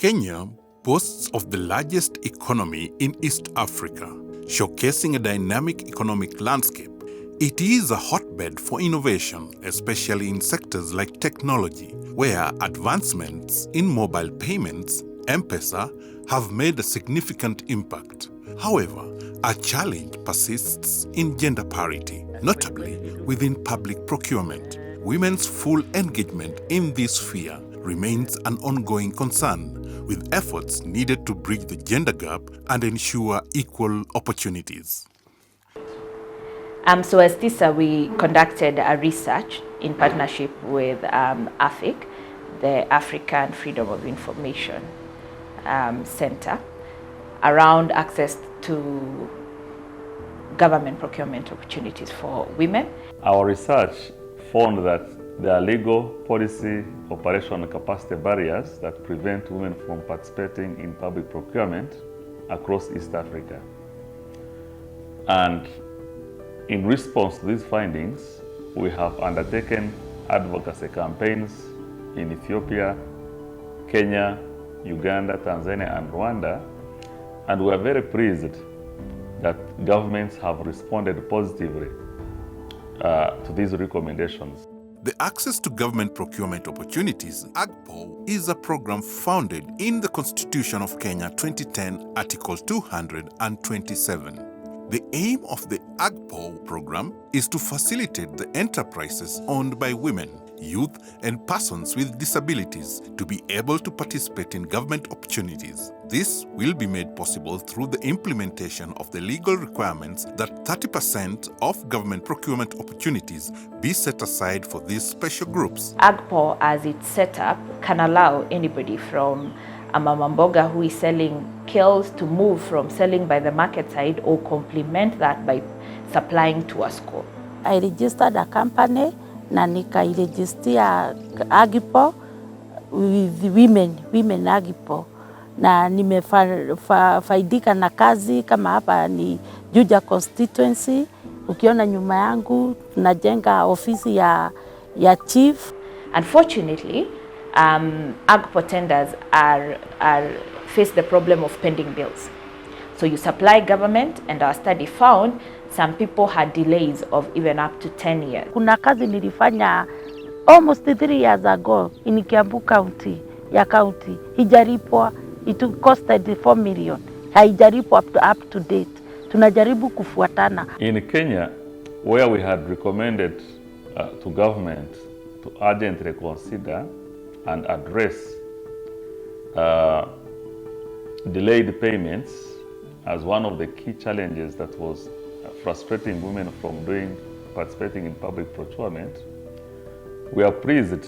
Kenya boasts of the largest economy in East Africa, showcasing a dynamic economic landscape. It is a hotbed for innovation, especially in sectors like technology, where advancements in mobile payments, M-Pesa, have made a significant impact. However, a challenge persists in gender parity, notably within public procurement. Women's full engagement in this sphere remains an ongoing concern, with efforts needed to bridge the gender gap and ensure equal opportunities. So as TISA, we conducted a research in partnership with AFIC, the African Freedom of Information Center, around access to government procurement opportunities for women. Our research found that there are legal, policy, operational and capacity barriers that prevent women from participating in public procurement across East Africa. And in response to these findings, we have undertaken advocacy campaigns in Ethiopia, Kenya, Uganda, Tanzania, and Rwanda, and we are very pleased that governments have responded positively to these recommendations. The Access to Government Procurement Opportunities, AGPO, is a program founded in the Constitution of Kenya 2010, Article 227. The aim of the AGPO program is to facilitate the enterprises owned by women, youth, and persons with disabilities to be able to participate in government opportunities. This will be made possible through the implementation of the legal requirements that 30% of government procurement opportunities be set aside for these special groups. AGPO, as it's set up, can allow anybody from a mama mboga who is selling kills to move from selling by the market side or complement that by supplying to a school. I registered a company na nikairegistia AGPO with women AGPO, na nimefaidika na kazi kama hapa ni Juja constituency. Ukiona nyuma yangu tunajenga ofisi ya chief. Unfortunately, AGPO tenders face the problem of pending bills. So you supply government, and our study found some people had delays of even up to 10 years. Kuna kazi nilifanya almost 3 years ago in Kiambu County, hijaripwa, it costed 4 million. Haijaripwa up to date. Tunajaribu kufuatana. In Kenya, where we had recommended to government to urgently consider and address delayed payments as one of the key challenges that was frustrating women from participating in public procurement, we are pleased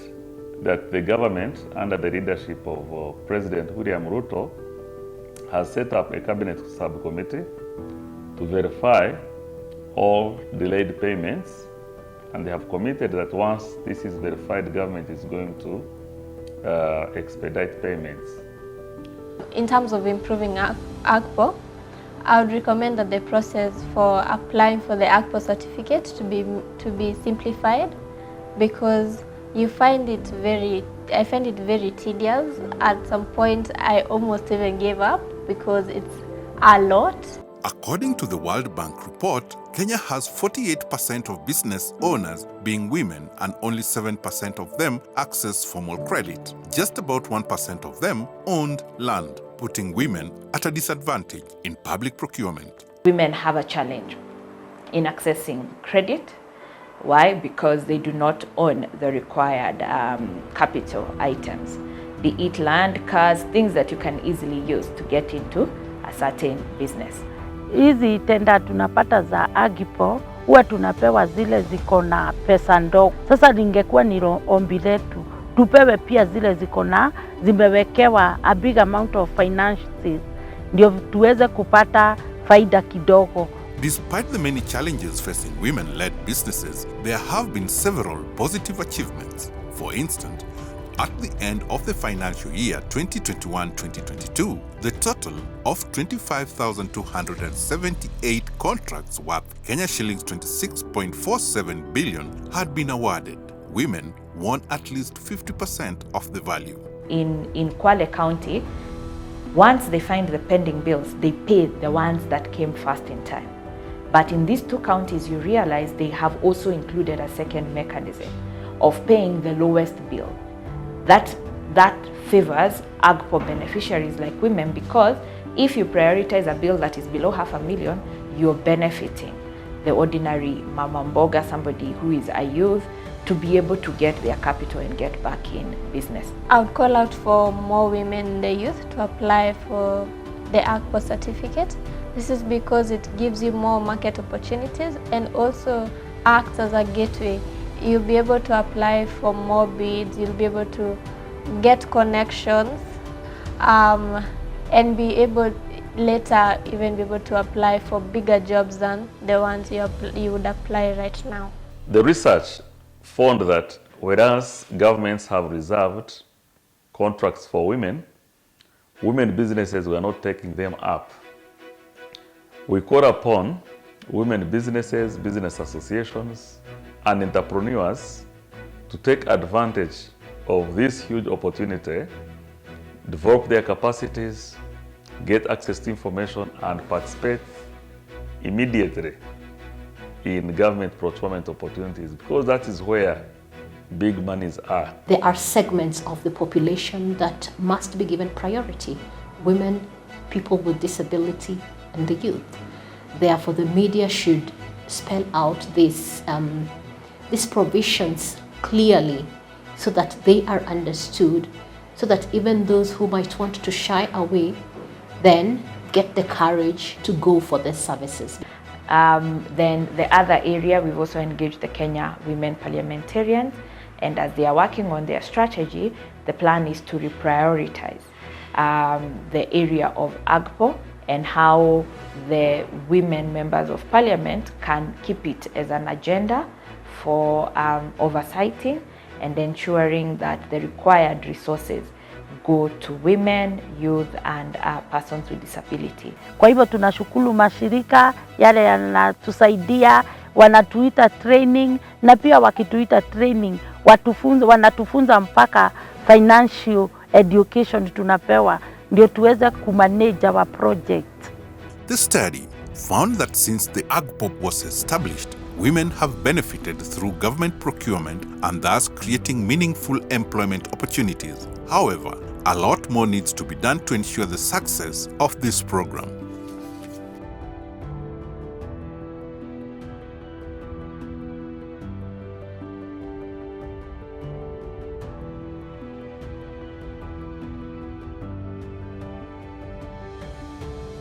that the government, under the leadership of President William Ruto, has set up a cabinet subcommittee to verify all delayed payments, and they have committed that once this is verified, the government is going to expedite payments. In terms of improving AGPO, I would recommend that the process for applying for the AGPO certificate to be simplified, because I find it very tedious. At some point, I almost even gave up because it's a lot. According to the World Bank report, Kenya has 48% of business owners being women, and only 7% of them access formal credit. Just about 1% of them owned land, putting women at a disadvantage in public procurement. Women have a challenge in accessing credit. Why? Because they do not own the required capital items, be it land, cars, things that you can easily use to get into a certain business. Hizi tenda tunapata za AGPO huwa tunapewa zile ziko na pesa ndogo. Sasa ningekuwa ni ombi letu tupewe pia zile ziko na zimewekewa a big amount of finances, ndio tuweze kupata faida kidogo. Despite the many challenges facing women-led businesses, there have been several positive achievements. For instance, at the end of the financial year 2021-2022, the total of 25,278 contracts worth Kenya shillings 26.47 billion had been awarded. Women won at least 50% of the value. in Kwale County, once they find the pending bills, they pay the ones that came first in time. But in these two counties, you realize they have also included a second mechanism of paying the lowest bill. That favors AGPO beneficiaries like women, because if you prioritize a bill that is below $500,000, you're benefiting the ordinary mama mboga, somebody who is a youth, to be able to get their capital and get back in business. I would call out for more women in the youth to apply for the AGPO certificate. This is because it gives you more market opportunities and also acts as a gateway. You'll be able to apply for more bids, you'll be able to get connections, and be able later even be able to apply for bigger jobs than the ones you would apply right now. The research found that whereas governments have reserved contracts for women, women businesses were not taking them up. We call upon women businesses, business associations, and entrepreneurs to take advantage of this huge opportunity, develop their capacities, get access to information, and participate immediately in government procurement opportunities, because that is where big monies are. There are segments of the population that must be given priority: women, people with disability, and the youth. Therefore, the media should spell out these provisions clearly so that they are understood, so that even those who might want to shy away then get the courage to go for the services. Then the other area, we've also engaged the Kenya women parliamentarians, and as they are working on their strategy, the plan is to reprioritize the area of AGPO and how the women members of parliament can keep it as an agenda for oversighting and ensuring that the required resources go to women, youth, and persons with disability. Kwa hivyo tunashukuru mashirika yale yanatusaidia, wanatuita training, na pia wakituita training wanatufunza mpaka financial education tunapewa ndio tuweze kumanage our project. The study found that since the AGPO was established, women have benefited through government procurement and thus creating meaningful employment opportunities. However, a lot more needs to be done to ensure the success of this program.